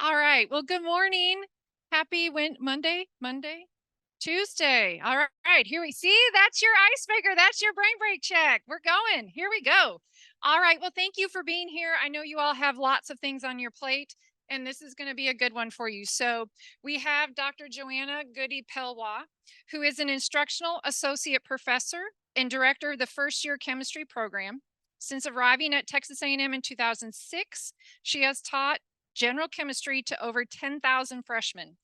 All right. Well, good morning. Happy Monday, Tuesday. All right. Here we see that's your icebreaker. That's your brain break check. We're going. Here we go. All right. Well, thank you for being here. I know you all have lots of things on your plate, and this is going to be a good one for you. So we have Dr. Joanna Goody Pelwa, who is an instructional associate professor and director of the first year chemistry program. Since arriving at Texas A&M in 2006, she has taught general chemistry to over 10,000 freshmen.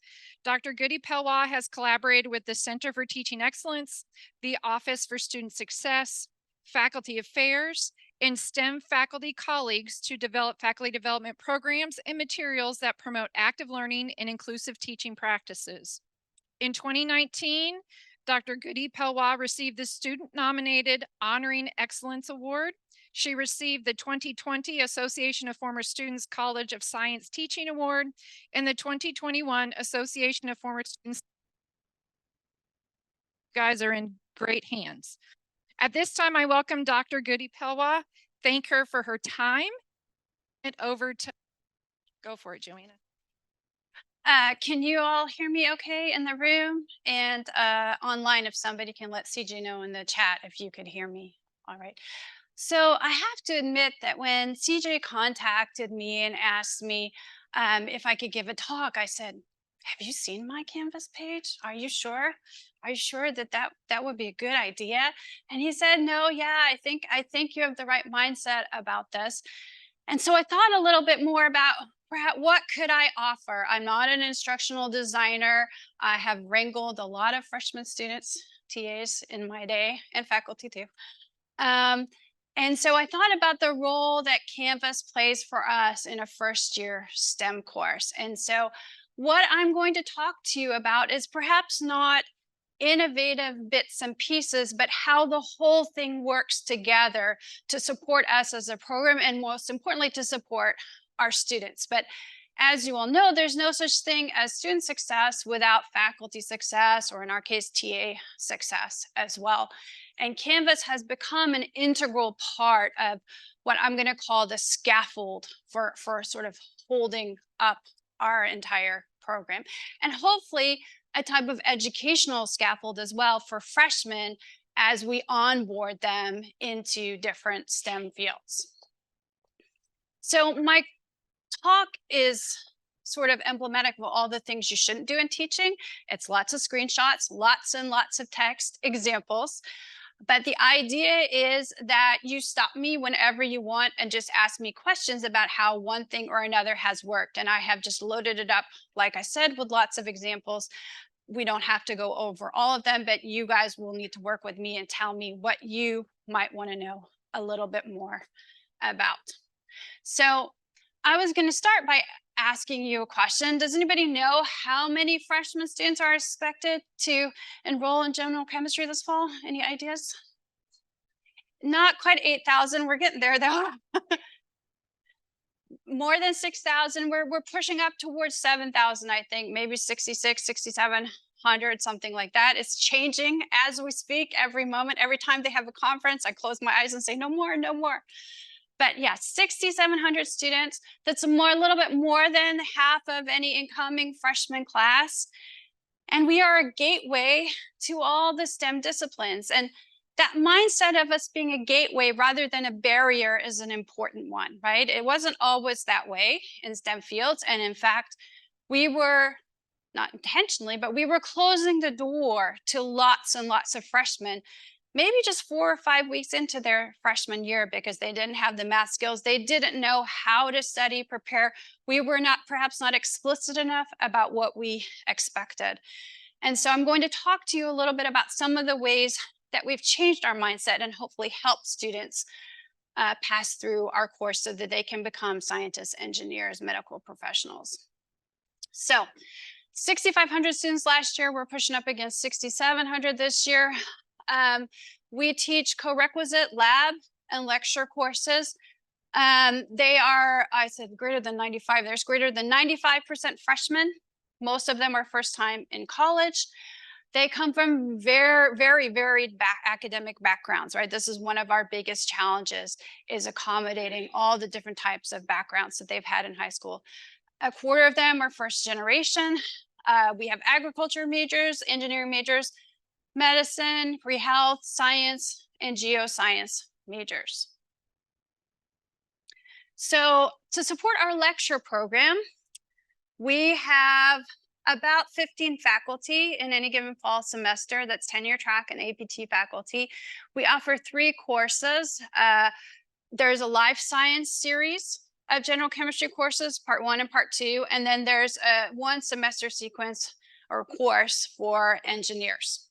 Dr. Goody Pelwa has collaborated with the Center for Teaching Excellence, the Office for Student Success, Faculty Affairs, and STEM faculty colleagues to develop faculty development programs and materials that promote active learning and inclusive teaching practices. In 2019, Dr. Goody Pelwa received the student-nominated Honoring Excellence Award. She received the 2020 Association of Former Students College of Science Teaching Award and the 2021 Association of Former Students. You guys are in great hands. At this time, I welcome Dr. Goody Pelwa. Thank her for her time. And over to, go for it, Joanna. Can you all hear me okay in the room and online if somebody can let CJ know in the chat if you could hear me? All right. So I have to admit that when CJ contacted me and asked me if I could give a talk, I said, "Have you seen my Canvas page? Are you sure? Are you sure that would be a good idea?" And he said, "No, yeah, I think you have the right mindset about this." And so I thought a little bit more about perhaps what could I offer. I'm not an instructional designer. I have wrangled a lot of freshman students, TAs in my day, and faculty too. Um, and so I thought about the role that Canvas plays for us in a first year STEM course. And so what I'm going to talk to you about is perhaps not innovative bits and pieces, but how the whole thing works together to support us as a program and most importantly, to support our students. But as you all know, there's no such thing as student success without faculty success, or in our case, TA success as well. And Canvas has become an integral part of what I'm going to call the scaffold for sort of holding up our entire program. And hopefully, a type of educational scaffold as well for freshmen as we onboard them into different STEM fields. So my talk is sort of emblematic of all the things you shouldn't do in teaching. It's lots of screenshots, lots and lots of text examples. But the idea is that you stop me whenever you want and just ask me questions about how one thing or another has worked. And I have just loaded it up, like I said, with lots of examples. We don't have to go over all of them, but you guys will need to work with me and tell me what you might want to know a little bit more about. So I was going to start by asking you a question. Does anybody know how many freshman students are expected to enroll in general chemistry this fall? Any ideas? Not quite 8,000. We're getting there though. More than 6,000. We're pushing up towards 7,000, I think, maybe 66, 6,700, something like that. It's changing as we speak every moment. Every time they have a conference, I close my eyes and say, no more, no more. But yeah, 6,700 students. That's a little bit more than half of any incoming freshman class. And we are a gateway to all the STEM disciplines. And that mindset of us being a gateway rather than a barrier is an important one, right? It wasn't always that way in STEM fields. And in fact, we were, not intentionally, but we were closing the door to lots and lots of freshmen maybe just 4 or 5 weeks into their freshman year because they didn't have the math skills. They didn't know how to study, prepare. We were perhaps not explicit enough about what we expected. And so I'm going to talk to you a little bit about some of the ways that we've changed our mindset and hopefully help students pass through our course so that they can become scientists, engineers, medical professionals. So 6,500 students last year. We're pushing up against 6,700 this year. We teach co-requisite lab and lecture courses. They are, I said greater than 95. There's greater than 95% freshmen. Most of them are first time in college. They come from very, very varied academic backgrounds, right? This is one of our biggest challenges, is accommodating all the different types of backgrounds that they've had in high school. A quarter of them are first generation. We have agriculture majors, engineering majors, medicine, pre-health, science, and geoscience majors. So to support our lecture program, we have about 15 faculty in any given fall semester. That's tenure track and APT faculty. We offer 3 courses. There's a life science series of general chemistry courses, part 1 and part 2, and then there's a 1 semester sequence or course for engineers.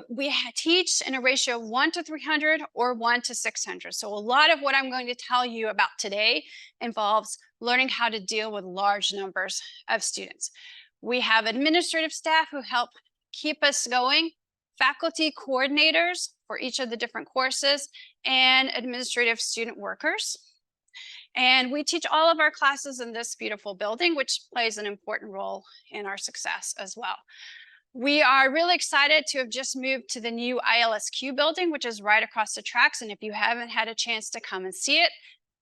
We teach in a ratio of 1 to 300 or 1 to 600. So a lot of what I'm going to tell you about today involves learning how to deal with large numbers of students. We have administrative staff who help keep us going, faculty coordinators for each of the different courses, and administrative student workers. And we teach all of our classes in this beautiful building, which plays an important role in our success as well. We are really excited to have just moved to the new ILSQ building, which is right across the tracks. And if you haven't had a chance to come and see it,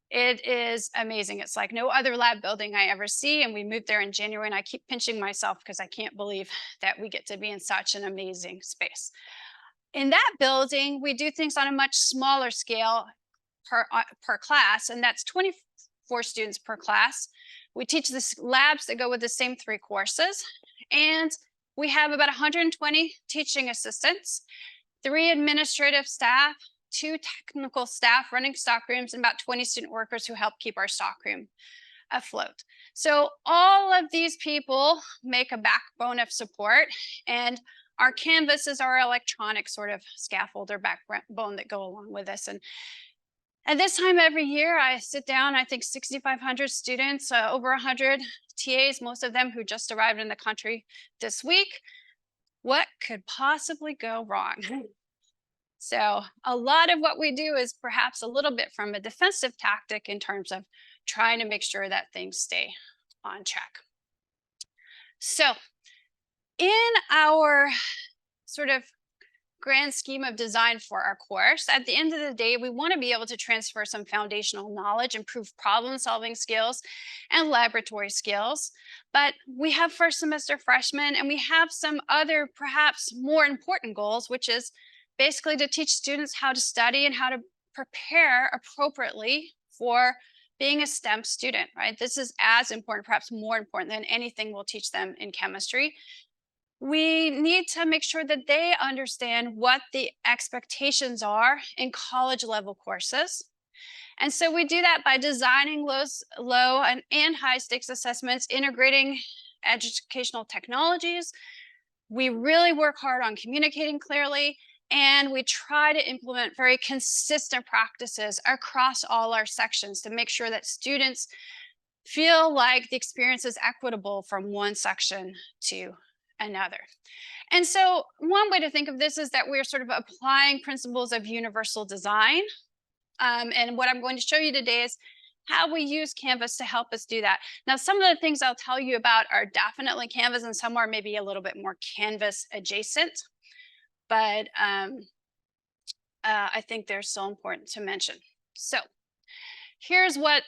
it is amazing. It's like no other lab building I ever see. And we moved there in January, and I keep pinching myself because I can't believe that we get to be in such an amazing space. In that building, we do things on a much smaller scale per class, and that's 24 students per class. We teach the labs that go with the same 3 courses, and we have about 120 teaching assistants, 3 administrative staff, 2 technical staff running stockrooms, and about 20 student workers who help keep our stockroom afloat. So all of these people make a backbone of support, and our Canvas is our electronic sort of scaffold or backbone that go along with this. And at this time every year, I sit down, I think 6,500 students, over 100 TAs, most of them who just arrived in the country this week. What could possibly go wrong? So a lot of what we do is perhaps a little bit from a defensive tactic in terms of trying to make sure that things stay on track. So in our sort of grand scheme of design for our course, at the end of the day, we want to be able to transfer some foundational knowledge, improve problem solving skills and laboratory skills. But we have first semester freshmen, and we have some other perhaps more important goals, which is basically to teach students how to study and how to prepare appropriately for being a STEM student, right? This is as important, perhaps more important than anything we'll teach them in chemistry. We need to make sure that they understand what the expectations are in college level courses. And so we do that by designing low and high stakes assessments, integrating educational technologies. We really work hard on communicating clearly, and we try to implement very consistent practices across all our sections to make sure that students feel like the experience is equitable from one section to another. And so one way to think of this is that we're sort of applying principles of universal design. And what I'm going to show you today is how we use Canvas to help us do that. Now, some of the things I'll tell you about are definitely Canvas, and some are maybe a little bit more Canvas adjacent. But I think they're still important to mention. So here's what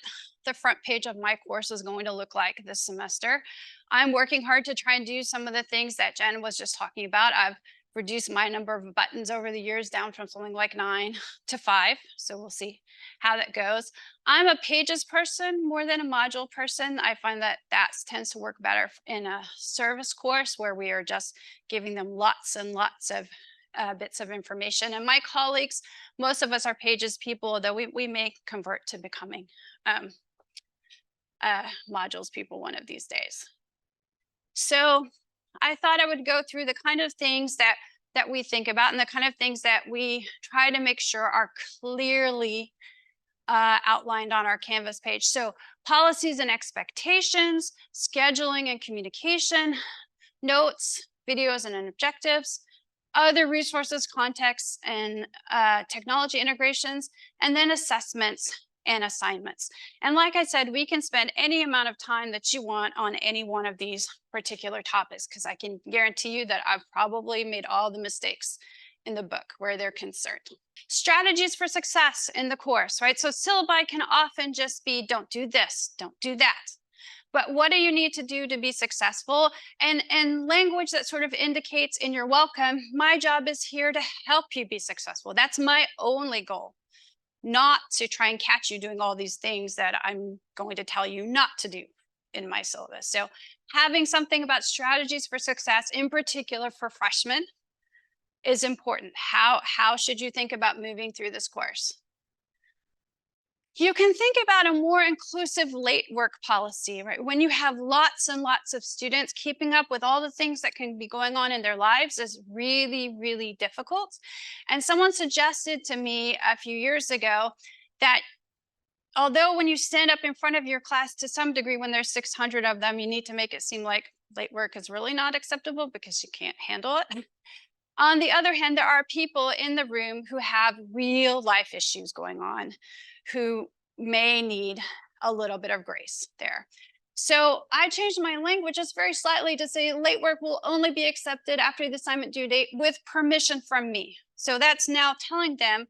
the front page of my course is going to look like this semester. I'm working hard to try and do some of the things that Jen was just talking about. I've reduced my number of buttons over the years down from something like 9 to 5. So we'll see how that goes. I'm a pages person more than a module person. I find that that tends to work better in a service course where we are just giving them lots and lots of bits of information. And my colleagues, most of us are pages people, though we may convert to becoming modules people one of these days. So I thought I would go through the kind of things that we think about and the kind of things that we try to make sure are clearly outlined on our Canvas page. So policies and expectations, scheduling and communication, notes, videos and objectives, other resources, contexts, and technology integrations, and then assessments and assignments. And like I said, we can spend any amount of time that you want on any one of these particular topics, because I can guarantee you that I've probably made all the mistakes in the book where they're concerned. Strategies for success in the course, right? So syllabi can often just be, don't do this, don't do that. but what do you need to do to be successful? And language that sort of indicates in your welcome, my job is here to help you be successful. That's my only goal, not to try and catch you doing all these things that I'm going to tell you not to do in my syllabus. So having something about strategies for success, in particular for freshmen, is important. How should you think about moving through this course? You can think about a more inclusive late work policy, right? When you have lots and lots of students, keeping up with all the things that can be going on in their lives is really, really difficult. And someone suggested to me a few years ago that although when you stand up in front of your class to some degree, when there's 600 of them, you need to make it seem like late work is really not acceptable because you can't handle it. On the other hand, there are people in the room who have real life issues going on, who may need a little bit of grace there. So I changed my language just very slightly to say late work will only be accepted after the assignment due date with permission from me. So that's now telling them,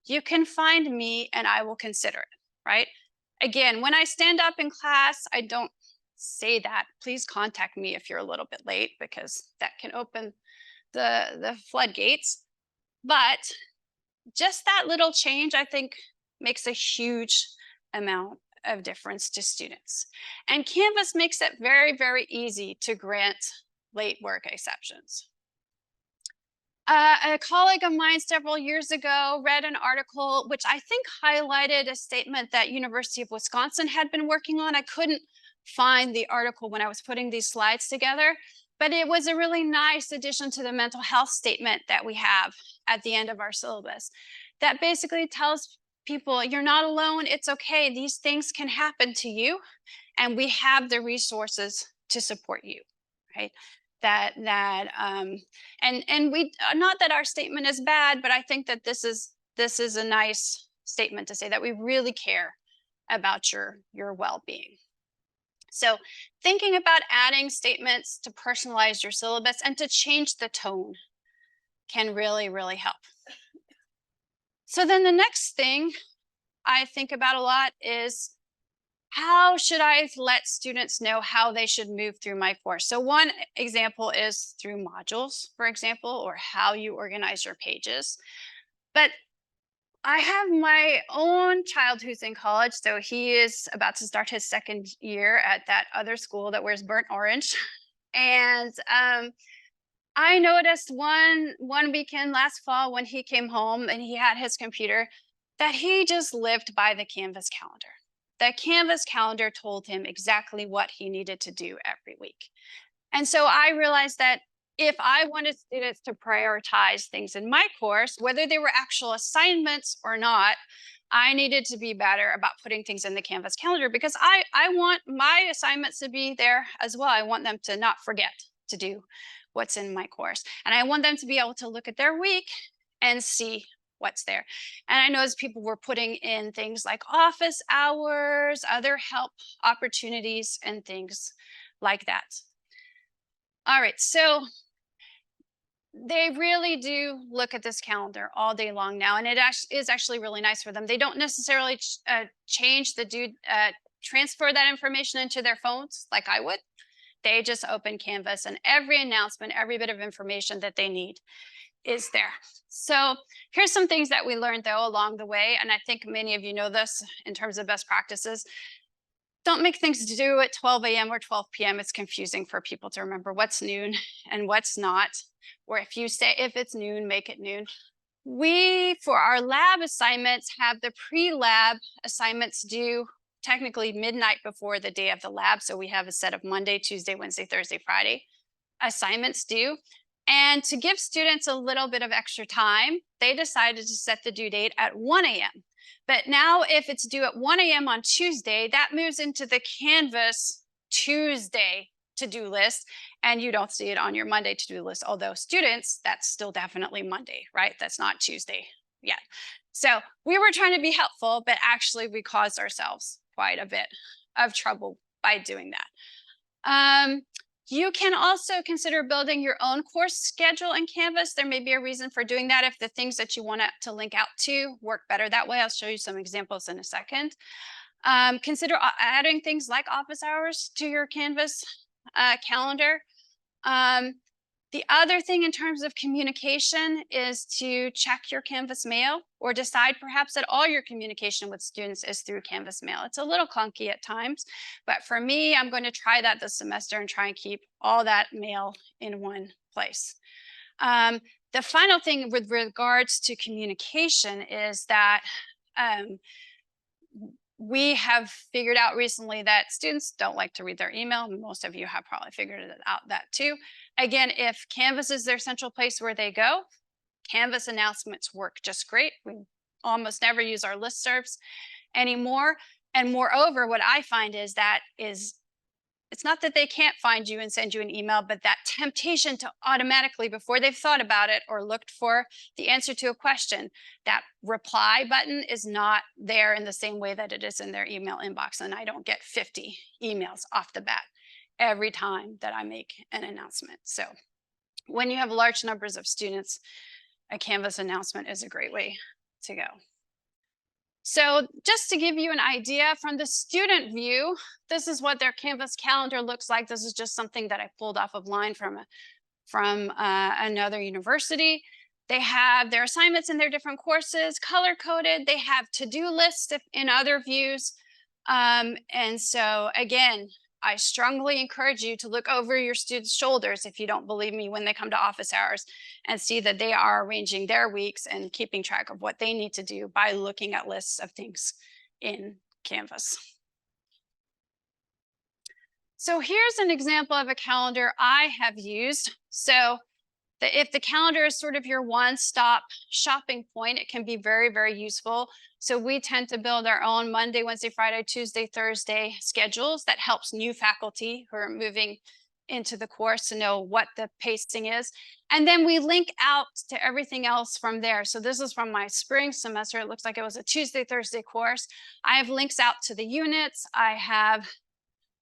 you can find me and I will consider it, right? Again, when I stand up in class, I don't say that. Please contact me if you're a little bit late, because that can open the floodgates. But just that little change, I think, makes a huge amount of difference to students. And Canvas makes it very, very easy to grant late work exceptions. A colleague of mine several years ago read an article which I think highlighted a statement that University of Wisconsin had been working on. I couldn't find the article when I was putting these slides together, but it was a really nice addition to the mental health statement that we have at the end of our syllabus that basically tells people, you're not alone, it's okay, these things can happen to you, and we have the resources to support you, right? And we, not that our statement is bad, but I think that this is a nice statement to say that we really care about your well-being. So thinking about adding statements to personalize your syllabus and to change the tone can really, really help. So then the next thing I think about a lot is, how should I let students know how they should move through my course? So one example is through modules, for example, or how you organize your pages. But I have my own child who's in college, so he is about to start his second year at that other school that wears burnt orange. And I noticed one weekend last fall when he came home and he had his computer, that he just lived by the Canvas calendar. The Canvas calendar told him exactly what he needed to do every week. And so I realized that if I wanted students to prioritize things in my course, whether they were actual assignments or not, I needed to be better about putting things in the Canvas calendar, because I want my assignments to be there as well. I want them to not forget to do what's in my course. And I want them to be able to look at their week and see what's there. And I noticed people were putting in things like office hours, other help opportunities, and things like that. All right, so they really do look at this calendar all day long now, and it is actually really nice for them. They don't necessarily transfer that information into their phones like I would. They just open Canvas, and every announcement, every bit of information that they need is there. So here's some things that we learned, though, along the way, and I think many of you know this in terms of best practices. Don't make things due at 12 a.m. or 12 p.m. It's confusing for people to remember what's noon and what's not. Or if it's noon, make it noon. We, for our lab assignments, have the pre-lab assignments due technically midnight before the day of the lab. So we have a set of Monday, Tuesday, Wednesday, Thursday, Friday assignments due. And to give students a little bit of extra time, they decided to set the due date at 1 a.m. But now if it's due at 1 a.m. on Tuesday, that moves into the Canvas Tuesday to-do list, and you don't see it on your Monday to-do list. Although students, that's still definitely Monday, right? That's not Tuesday yet. So we were trying to be helpful, but actually we caused ourselves quite a bit of trouble by doing that. You can also consider building your own course schedule in Canvas. There may be a reason for doing that if the things that you want to link out to work better that way. I'll show you some examples in a second. Consider adding things like office hours to your Canvas calendar. Um, the other thing in terms of communication is to check your Canvas mail, or decide perhaps that all your communication with students is through Canvas mail. It's a little clunky at times, but for me, I'm going to try that this semester and try and keep all that mail in one place. Um, the final thing with regards to communication is that um, we have figured out recently that students don't like to read their email. Most of you have probably figured out that too. Again, if Canvas is their central place where they go, Canvas announcements work just great. We almost never use our listservs anymore. And moreover, what I find is it's not that they can't find you and send you an email, but that temptation to automatically, before they've thought about it or looked for the answer to a question, that reply button is not there in the same way that it is in their email inbox. And I don't get 50 emails off the bat every time that I make an announcement. So when you have large numbers of students, a Canvas announcement is a great way to go. So just to give you an idea from the student view, this is what their Canvas calendar looks like. This is just something that I pulled off of line from another university. They have their assignments in their different courses, color coded. They have to-do lists in other views. And so again, I strongly encourage you to look over your students' shoulders if you don't believe me when they come to office hours, and see that they are arranging their weeks and keeping track of what they need to do by looking at lists of things in Canvas. So here's an example of a calendar I have used. So if the calendar is sort of your one-stop shopping point, it can be very, very useful. So we tend to build our own Monday, Wednesday, Friday, Tuesday, Thursday schedules that helps new faculty who are moving into the course to know what the pacing is. And then we link out to everything else from there. So this is from my spring semester. It looks like it was a Tuesday, Thursday course. I have links out to the units. I have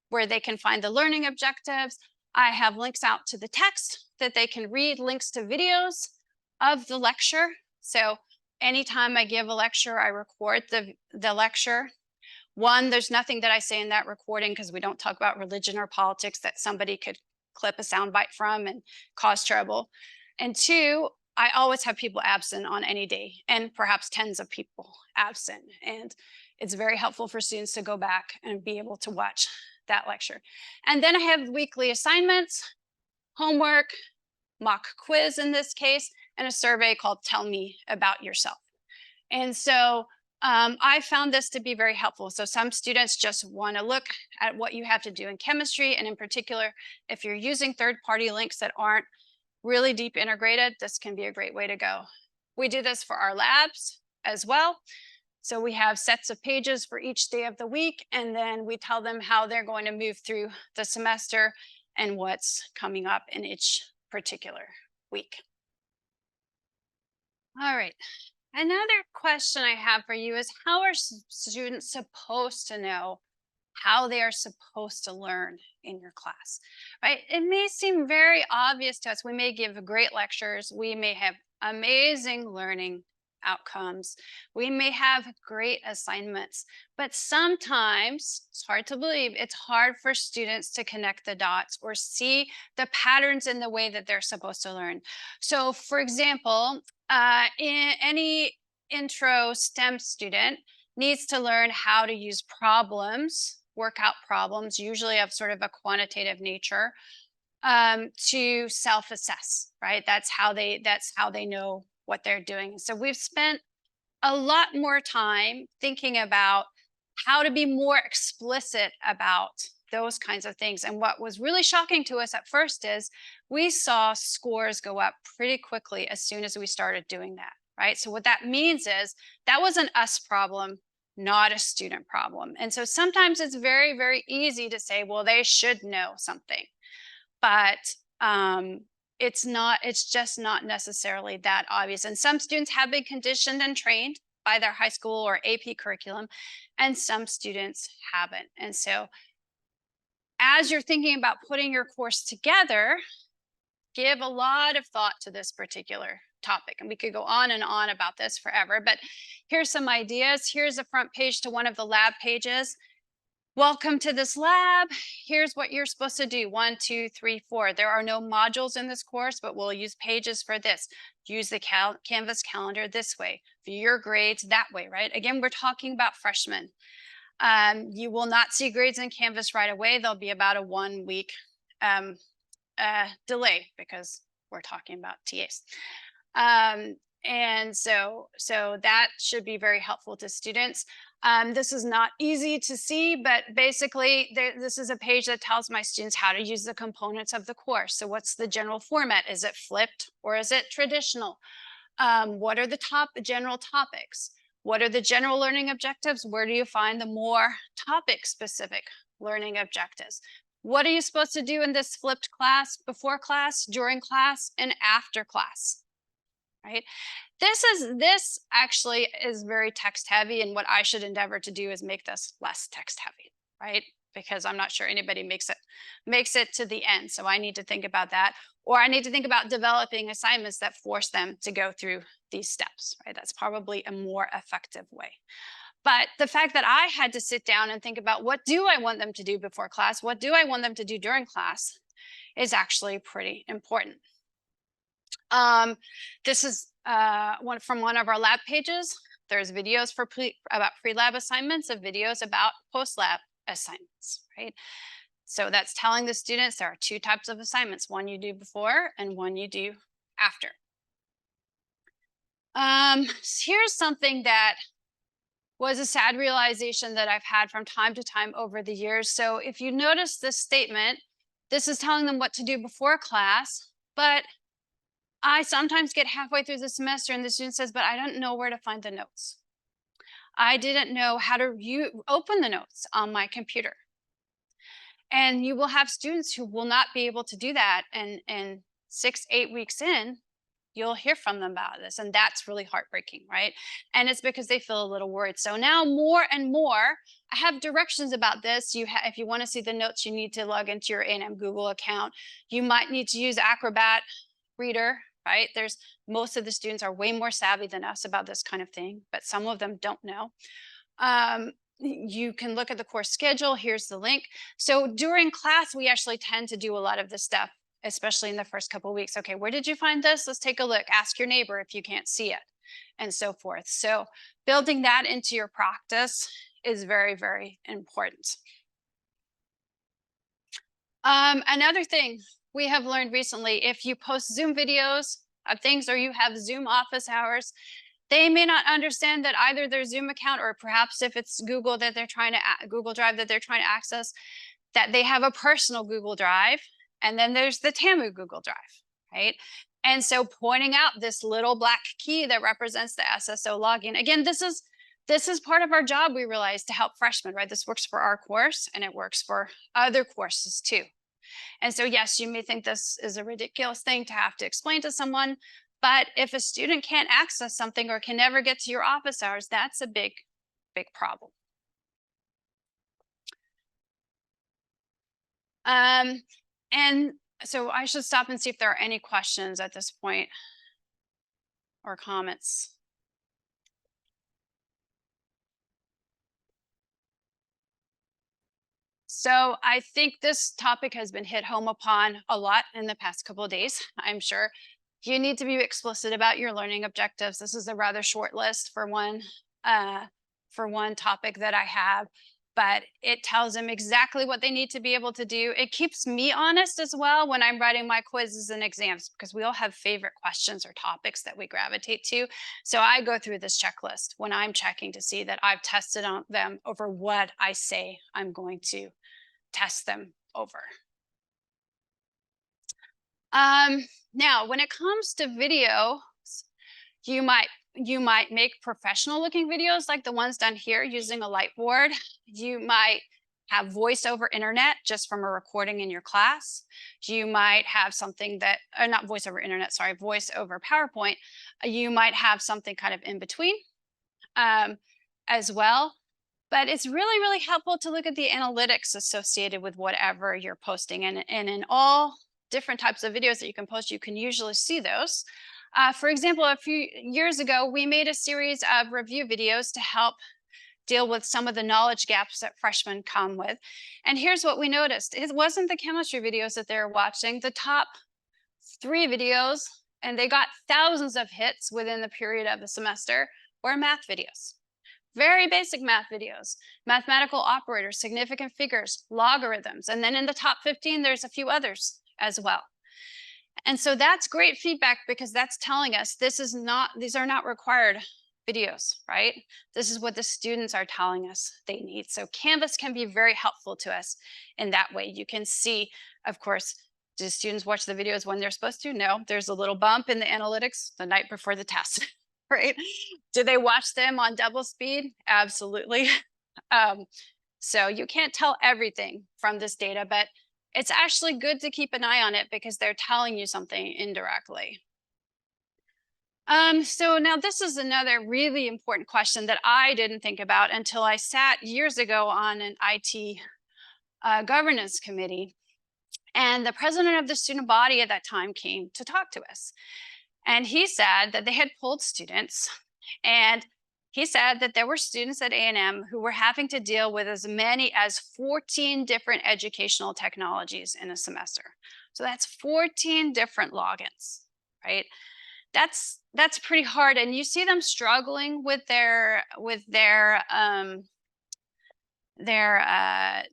where they can find the learning objectives. I have links out to the text that they can read, links to videos of the lecture. So anytime I give a lecture, I record the lecture. One, there's nothing that I say in that recording, because we don't talk about religion or politics that somebody could clip a soundbite from and cause trouble. And two, I always have people absent on any day, and perhaps tens of people absent. And it's very helpful for students to go back and be able to watch that lecture. And then I have weekly assignments, homework, mock quiz in this case, and a survey called Tell Me About Yourself. And so I found this to be very helpful. So some students just want to look at what you have to do in chemistry. And in particular, if you're using third-party links that aren't really deep integrated, this can be a great way to go. We do this for our labs as well. So we have sets of pages for each day of the week, and then we tell them how they're going to move through the semester and what's coming up in each particular week. All right. Another question I have for you is, how are students supposed to know how they are supposed to learn in your class, right? It may seem very obvious to us. We may give great lectures. We may have amazing learning outcomes. We may have great assignments, but sometimes it's hard to believe. It's hard for students to connect the dots or see the patterns in the way that they're supposed to learn. So for example, in any intro STEM student needs to learn how to use problems, work out problems, usually of sort of a quantitative nature, to self-assess, right? That's how they know what they're doing. So we've spent a lot more time thinking about how to be more explicit about those kinds of things. And what was really shocking to us at first is we saw scores go up pretty quickly as soon as we started doing that, right? So what that means is that was an us problem, not a student problem. And so sometimes it's very, very easy to say, well, they should know something. But it's just not necessarily that obvious. And some students have been conditioned and trained by their high school or AP curriculum, and some students haven't. And so as you're thinking about putting your course together, give a lot of thought to this particular topic. And we could go on and on about this forever, but here's some ideas. Here's a front page to one of the lab pages. Welcome to this lab. Here's what you're supposed to do. 1, 2, 3, 4. There are no modules in this course, but we'll use pages for this. Use the Canvas calendar this way. View your grades that way, right? Again, we're talking about freshmen. You will not see grades in Canvas right away. There'll be about a 1 week delay because we're talking about TAs. And so that should be very helpful to students. This is not easy to see, but basically this is a page that tells my students how to use the components of the course. So what's the general format? Is it flipped or is it traditional? What are the general topics? What are the general learning objectives? Where do you find the more topic specific learning objectives? What are you supposed to do in this flipped class, before class, during class, and after class? Right? This actually is very text heavy, and what I should endeavor to do is make this less text heavy, right? Because I'm not sure anybody makes it to the end. So I need to think about that, or I need to think about developing assignments that force them to go through these steps, right? That's probably a more effective way. But the fact that I had to sit down and think about what do I want them to do before class, what do I want them to do during class, is actually pretty important. This is from one of our lab pages. There's videos about pre-lab assignments and videos about post-lab assignments, right? So that's telling the students there are 2 types of assignments, one you do before and one you do after. Here's something that was a sad realization that I've had from time to time over the years. So if you notice this statement, this is telling them what to do before class, but I sometimes get halfway through the semester and the student says, but I don't know where to find the notes. I didn't know how to open the notes on my computer. And you will have students who will not be able to do that. And 6, 8 weeks in, you'll hear from them about this. And that's really heartbreaking, right? And it's because they feel a little worried. So now more and more, I have directions about this. If you want to see the notes, you need to log into your A&M Google account. You might need to use Acrobat Reader, right? Most of the students are way more savvy than us about this kind of thing, but some of them don't know. You can look at the course schedule. Here's the link. So during class, we actually tend to do a lot of this stuff, especially in the first couple of weeks. Okay, where did you find this? Let's take a look. Ask your neighbor if you can't see it, and so forth. So building that into your practice is very, very important. Another thing we have learned recently, if you post Zoom videos of things or you have Zoom office hours, they may not understand that either their Zoom account, or perhaps if it's Google Drive that they're trying to access, that they have a personal Google Drive, and then there's the TAMU Google Drive, right? And so pointing out this little black key that represents the SSO login. Again, this is part of our job, we realize, to help freshmen, right? This works for our course and it works for other courses too. And so, yes, you may think this is a ridiculous thing to have to explain to someone, but if a student can't access something or can never get to your office hours, that's a big, big problem. And so I should stop and see if there are any questions at this point or comments. So I think this topic has been hit home upon a lot in the past couple of days, I'm sure. You need to be explicit about your learning objectives. This is a rather short list for one topic that I have, but it tells them exactly what they need to be able to do. It keeps me honest as well when I'm writing my quizzes and exams, because we all have favorite questions or topics that we gravitate to. So I go through this checklist when I'm checking to see that I've tested on them over what I say I'm going to test them over. Now, when it comes to video, you might make professional looking videos like the ones done here using a light board. You might have voice over internet just from a recording in your class. You might have something that, not voice over internet, sorry, voice over PowerPoint. You might have something kind of in between as well. But it's really, really helpful to look at the analytics associated with whatever you're posting. And in all different types of videos that you can post, you can usually see those. For example, a few years ago, we made a series of review videos to help deal with some of the knowledge gaps that freshmen come with. And here's what we noticed. It wasn't the chemistry videos that they were watching. The top 3 videos, and they got thousands of hits within the period of the semester, were math videos. Very basic math videos, mathematical operators, significant figures, logarithms. And then in the top 15, there's a few others as well. And so that's great feedback because that's telling us these are not required videos, right? This is what the students are telling us they need. So Canvas can be very helpful to us in that way. You can see, of course, do students watch the videos when they're supposed to? No, there's a little bump in the analytics the night before the test, right? Do they watch them on double speed? Absolutely. So you can't tell everything from this data, but it's actually good to keep an eye on it because they're telling you something indirectly. So now this is another really important question that I didn't think about until I sat years ago on an IT governance committee. And the president of the student body at that time came to talk to us. And he said that they had polled students, and he said that there were students at A&M who were having to deal with as many as 14 different educational technologies in a semester. So that's 14 different logins, right? That's pretty hard, and you see them struggling with their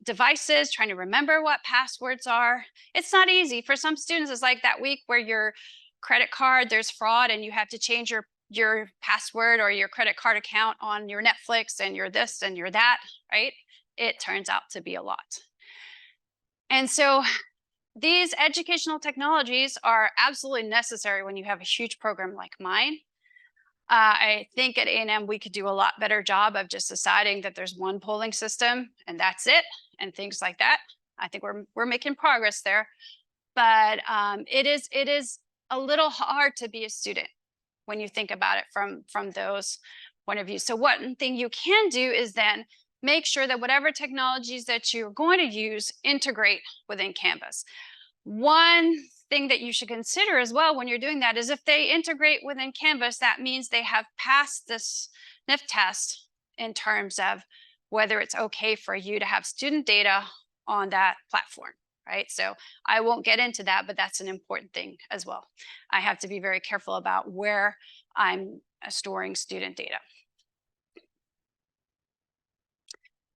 devices, trying to remember what passwords are. It's not easy. For some students, it's like that week where your credit card, there's fraud and you have to change your password or your credit card account on your Netflix and your this and your that, right? It turns out to be a lot. And so these educational technologies are absolutely necessary when you have a huge program like mine. I think at A&M we could do a lot better job of just deciding that there's one polling system and that's it, and things like that. I think we're making progress there, but it is a little hard to be a student when you think about it from those point of view. So one thing you can do is then make sure that whatever technologies that you're going to use integrate within Canvas. One thing that you should consider as well when you're doing that is if they integrate within Canvas, that means they have passed this sniff test in terms of whether it's okay for you to have student data on that platform, right? So I won't get into that, but that's an important thing as well. I have to be very careful about where I'm storing student data.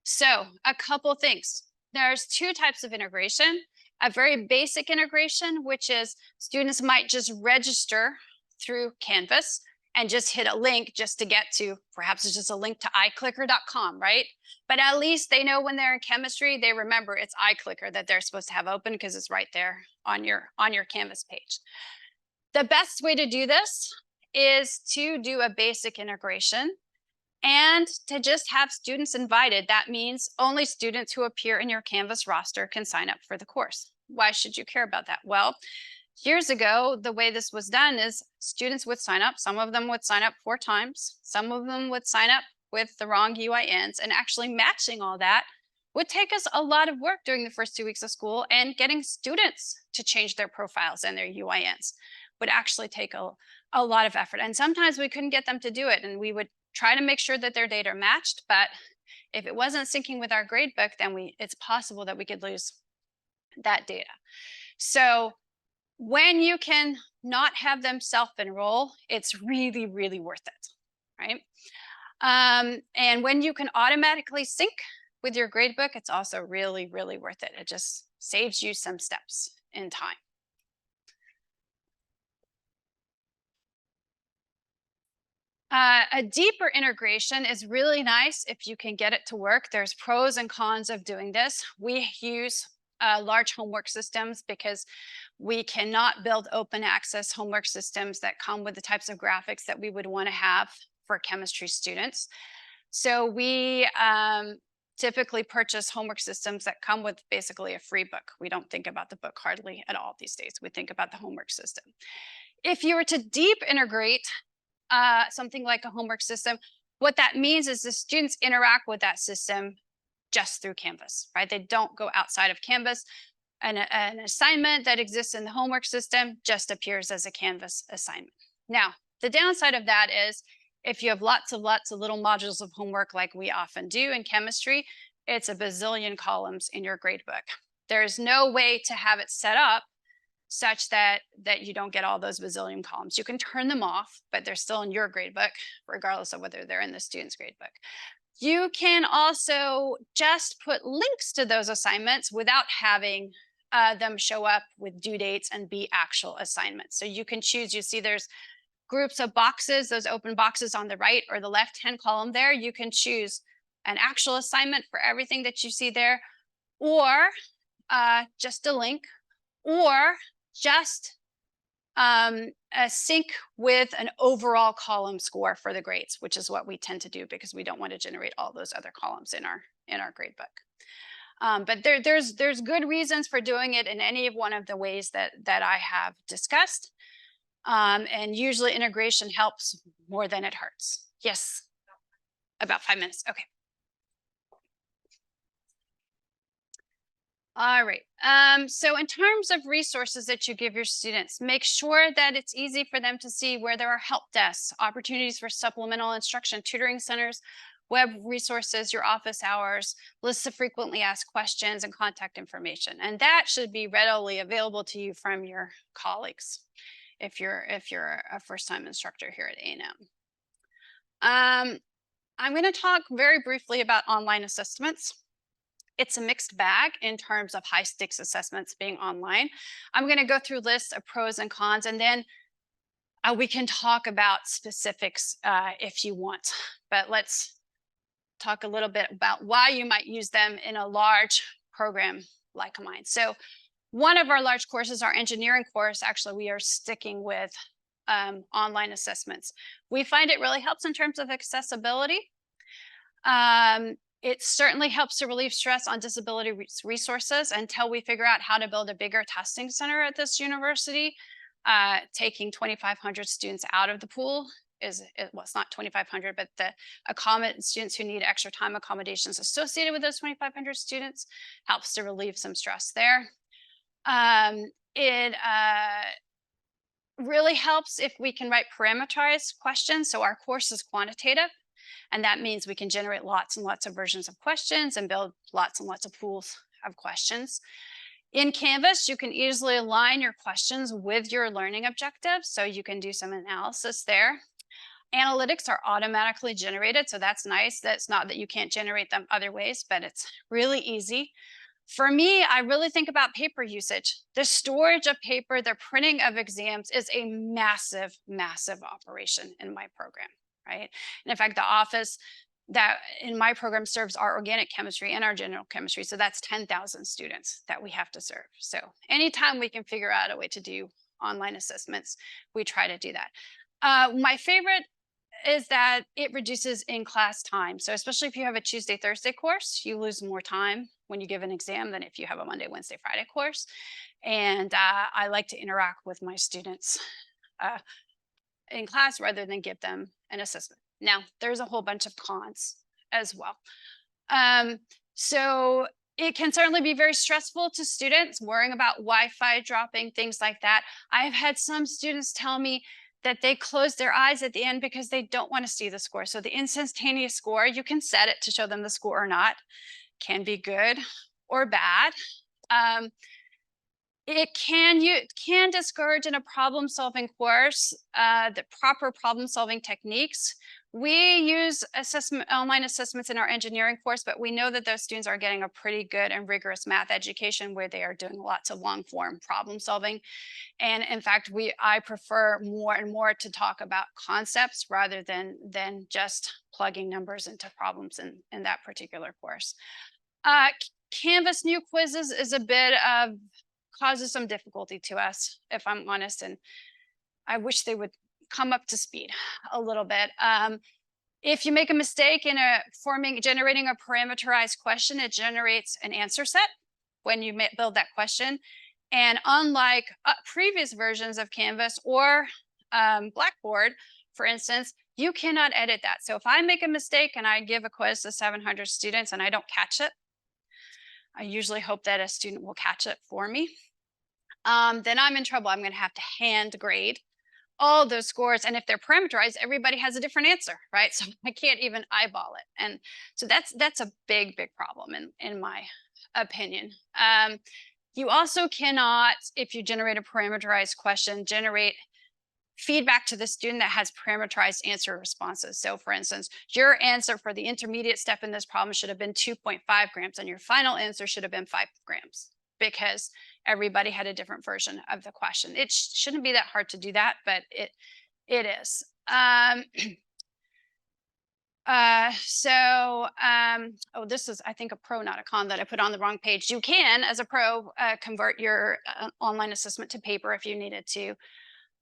So a couple things. There's 2 types of integration. A very basic integration, which is students might just register through Canvas and just hit a link just to get to, perhaps it's just a link to iClicker.com, right? But at least they know when they're in chemistry, they remember it's iClicker that they're supposed to have open because it's right there on your Canvas page. The best way to do this is to do a basic integration and to just have students invited. That means only students who appear in your Canvas roster can sign up for the course. Why should you care about that? Well, years ago, the way this was done is students would sign up. Some of them would sign up 4 times. Some of them would sign up with the wrong UINs, and actually matching all that would take us a lot of work during the first 2 weeks of school, and getting students to change their profiles and their UINs would actually take a lot of effort. And sometimes we couldn't get them to do it, and we would try to make sure that their data matched, but if it wasn't syncing with our gradebook, then it's possible that we could lose that data. So when you can not have them self-enroll, it's really, really worth it, right? And when you can automatically sync with your gradebook, it's also really, really worth it. It just saves you some steps in time. A deeper integration is really nice if you can get it to work. There's pros and cons of doing this. We use large homework systems because we cannot build open access homework systems that come with the types of graphics that we would want to have for chemistry students. So we typically purchase homework systems that come with basically a free book. We don't think about the book hardly at all these days. We think about the homework system. If you were to deep integrate something like a homework system, what that means is the students interact with that system just through Canvas, right? They don't go outside of Canvas. An assignment that exists in the homework system just appears as a Canvas assignment. Now, the downside of that is if you have lots of little modules of homework like we often do in chemistry, it's a bazillion columns in your gradebook. There's no way to have it set up such that you don't get all those bazillion columns. You can turn them off, but they're still in your gradebook, regardless of whether they're in the student's gradebook. You can also just put links to those assignments without having them show up with due dates and be actual assignments. So you can choose, you see there's groups of boxes, those open boxes on the right or the left-hand column there. You can choose an actual assignment for everything that you see there, or just a link, or just a sync with an overall column score for the grades, which is what we tend to do because we don't want to generate all those other columns in our gradebook. But there's good reasons for doing it in any of one of the ways that I have discussed. And usually integration helps more than it hurts. Yes, about 5 minutes. Okay. All right. So in terms of resources that you give your students, make sure that it's easy for them to see where there are help desks, opportunities for supplemental instruction, tutoring centers, web resources, your office hours, lists of frequently asked questions, and contact information. And that should be readily available to you from your colleagues if you're a first-time instructor here at A&M. I'm going to talk very briefly about online assessments. It's a mixed bag in terms of high stakes assessments being online. I'm going to go through lists of pros and cons, and then we can talk about specifics if you want. But let's talk a little bit about why you might use them in a large program like mine. So one of our large courses, our engineering course, actually we are sticking with online assessments. We find it really helps in terms of accessibility. It certainly helps to relieve stress on disability resources until we figure out how to build a bigger testing center at this university. Taking 2,500 students out of the pool well, it's not 2,500, but the students who need extra time accommodations associated with those 2,500 students helps to relieve some stress there. It really helps if we can write parameterized questions. So our course is quantitative. And that means we can generate lots and lots of versions of questions and build lots and lots of pools of questions. In Canvas, you can easily align your questions with your learning objectives, so you can do some analysis there. Analytics are automatically generated, so that's nice. That's not that you can't generate them other ways, but it's really easy. For me, I really think about paper usage. The storage of paper, the printing of exams is a massive, massive operation in my program. Right? And in fact, the office that in my program serves our organic chemistry and our general chemistry. So that's 10,000 students that we have to serve. So anytime we can figure out a way to do online assessments, we try to do that. My favorite is that it reduces in-class time. So especially if you have a Tuesday, Thursday course, you lose more time when you give an exam than if you have a Monday, Wednesday, Friday course. And I like to interact with my students in class rather than give them an assessment. Now, there's a whole bunch of cons as well. So it can certainly be very stressful to students worrying about Wi-Fi dropping, things like that. I've had some students tell me that they close their eyes at the end because they don't want to see the score. So the instantaneous score, you can set it to show them the score or not, can be good or bad. It can discourage in a problem-solving course the proper problem-solving techniques. We use online assessments in our engineering course, but we know that those students are getting a pretty good and rigorous math education where they are doing lots of long-form problem-solving. And in fact, I prefer more and more to talk about concepts rather than just plugging numbers into problems in that particular course. Canvas new quizzes is a bit of causes some difficulty to us, if I'm honest, and I wish they would come up to speed a little bit. If you make a mistake in generating a parameterized question, it generates an answer set when you build that question. And unlike previous versions of Canvas or Blackboard, for instance, you cannot edit that. So if I make a mistake and I give a quiz to 700 students and I don't catch it, I usually hope that a student will catch it for me. Then I'm in trouble. I'm going to have to hand grade all those scores. And if they're parameterized, everybody has a different answer, right? So I can't even eyeball it. And so that's a big problem in my opinion. You also cannot, if you generate a parameterized question, generate feedback to the student that has parameterized answer responses. So for instance, your answer for the intermediate step in this problem should have been 2.5 grams and your final answer should have been 5 grams because everybody had a different version of the question. It shouldn't be that hard to do that, but it is. Oh, this is, I think, a pro, not a con that I put on the wrong page. You can, as a pro, convert your online assessment to paper if you needed to.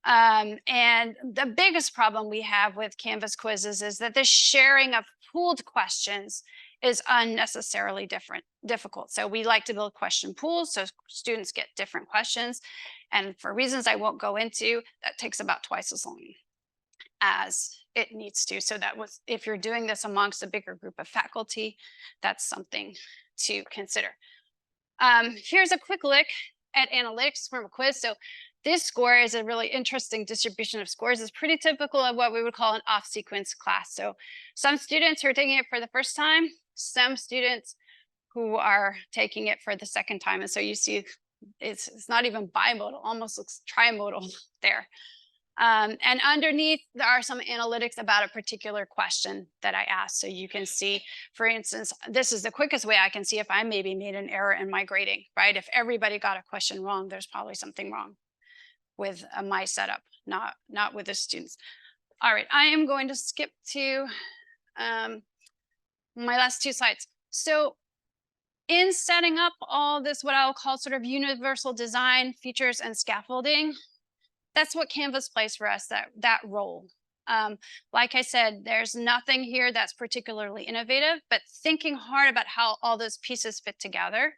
And the biggest problem we have with Canvas quizzes is that the sharing of pooled questions is unnecessarily difficult. So we like to build question pools so students get different questions. And for reasons I won't go into, that takes about twice as long as it needs to. So that was, if you're doing this amongst a bigger group of faculty, that's something to consider. Here's a quick look at analytics from a quiz. So this score is a really interesting distribution of scores. It's pretty typical of what we would call an off-sequence class. So some students who are taking it for the first time, some students who are taking it for the second time. And so you see it's not even bimodal, almost looks trimodal there. And underneath, there are some analytics about a particular question that I asked. So you can see, for instance, this is the quickest way I can see if I maybe made an error in my grading, right? If everybody got a question wrong, there's probably something wrong with my setup, not with the students. All right, I am going to skip to my last two slides. So in setting up all this, what I'll call sort of universal design features and scaffolding, that's what Canvas plays for us, that role. Like I said, there's nothing here that's particularly innovative, but thinking hard about how all those pieces fit together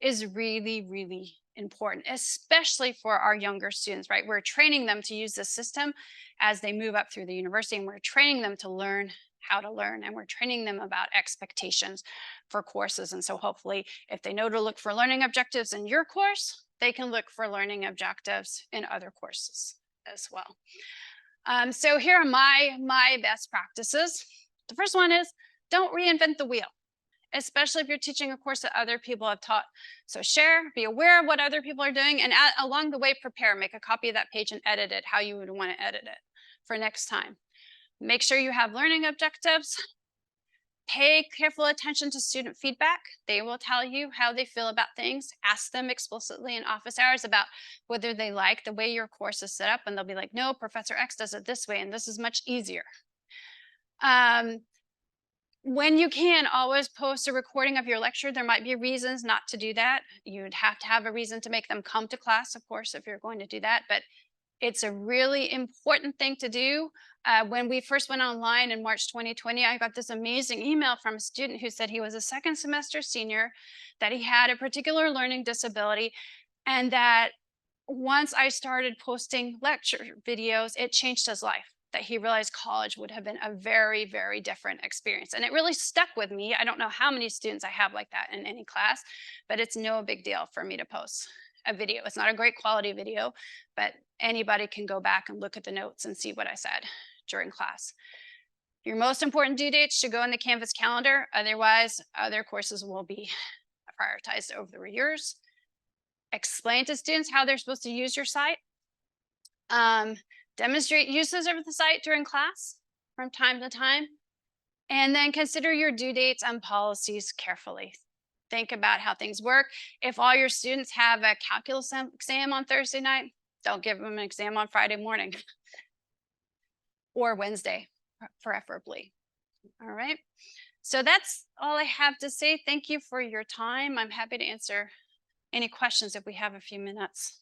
is really important, especially for our younger students, right? We're training them to use the system as they move up through the university, and we're training them to learn how to learn, and we're training them about expectations for courses. And so hopefully, if they know to look for learning objectives in your course, they can look for learning objectives in other courses as well. So here are my best practices. The first one is don't reinvent the wheel, especially if you're teaching a course that other people have taught. So share, be aware of what other people are doing, and along the way, prepare, make a copy of that page and edit it how you would want to edit it for next time. Make sure you have learning objectives. Pay careful attention to student feedback. They will tell you how they feel about things. Ask them explicitly in office hours about whether they like the way your course is set up, and they'll be like, no, Professor X does it this way, and this is much easier. When you can, always post a recording of your lecture. There might be reasons not to do that. You'd have to have a reason to make them come to class, of course, if you're going to do that, but it's a really important thing to do. When we first went online in March 2020, I got this amazing email from a student who said he was a second semester senior, that he had a particular learning disability, and that once I started posting lecture videos, it changed his life, that he realized college would have been a very different experience. And it really stuck with me. I don't know how many students I have like that in any class, but it's no big deal for me to post a video. It's not a great quality video, but anybody can go back and look at the notes and see what I said during class. Your most important due dates should go in the Canvas calendar. Otherwise, other courses will be prioritized over the years. Explain to students how they're supposed to use your site. Demonstrate uses of the site during class from time to time. And then consider your due dates and policies carefully. Think about how things work. If all your students have a calculus exam on Thursday night, don't give them an exam on Friday morning or Wednesday, preferably. All right. So that's all I have to say. Thank you for your time. I'm happy to answer any questions if we have a few minutes.